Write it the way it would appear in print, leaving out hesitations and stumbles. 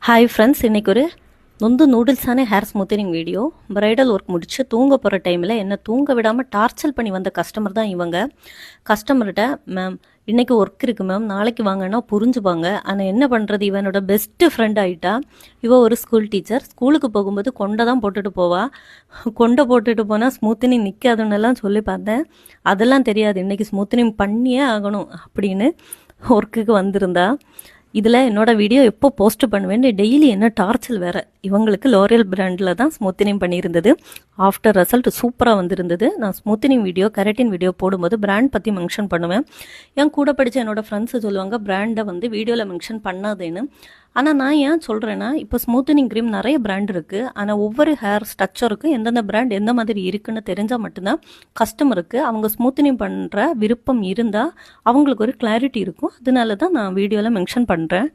Hi friends, இன்றைக்கி ஒரு நூடுல்ஸான hair smoothening video. Bridal work முடிச்சு தூங்க போகிற டைமில் என்னை தூங்க விடாமல் டார்ச்சர் பண்ணி வந்த கஸ்டமர் தான் இவங்க. கஸ்டமர்கிட்ட, மேம் இன்றைக்கி ஒர்க் இருக்குது மேம், நாளைக்கு வாங்கன்னா புரிஞ்சுப்பாங்க. ஆனால் என்ன பண்ணுறது, இவனோட பெஸ்ட்டு ஃப்ரெண்ட் ஆகிட்டா. இவன் ஒரு ஸ்கூல் டீச்சர். ஸ்கூலுக்கு போகும்போது கொண்டை தான் போட்டுட்டு போவா. கொண்டை போட்டுட்டு போனால் ஸ்மூத்தனிங் நிற்காதுன்னெல்லாம் சொல்லி பார்த்தேன். அதெல்லாம் தெரியாது, இன்றைக்கி ஸ்மூத்தனிங் பண்ணியே ஆகணும் அப்படின்னு ஒர்க்குக்கு வந்திருந்தா. இதில் என்னோடய வீடியோ எப்போ போஸ்ட் பண்ணுவேன்னு டெய்லி என்ன டார்ச்சல் வேறு. இவங்களுக்கு லோரியல் பிராண்டில் தான் ஸ்மூத்தனிங் பண்ணியிருந்தது. ஆஃப்டர் ரிசல்ட் சூப்பராக வந்திருந்தது. நான் ஸ்மூத்தனிங் வீடியோ, கெரட்டின் வீடியோ போடும்போது பிராண்ட் பற்றி மென்ஷன் பண்ணுவேன். என் கூட படித்த என்னோடய ஃப்ரெண்ட்ஸு சொல்லுவாங்க பிராண்டை வீடியோவில் மென்ஷன் பண்ணாதேன்னு. ஆனால் நான் ஏன் சொல்கிறேன்னா, இப்போ ஸ்மூத்தனிங் க்ரீம் நிறைய பிராண்ட் இருக்குது. ஆனால் ஒவ்வொரு ஹேர் ஸ்ட்ரக்சருக்கும் எந்தெந்த பிராண்ட் எந்த மாதிரி இருக்குன்னு தெரிஞ்சால் மட்டும்தான் கஸ்டமருக்கு அவங்க ஸ்மூத்தனிங் பண்ணுற விருப்பம் இருந்தால் அவங்களுக்கு ஒரு கிளாரிட்டி இருக்கும். அதனால தான் நான் வீடியோவில் மென்ஷன் பண்ணுறேன்.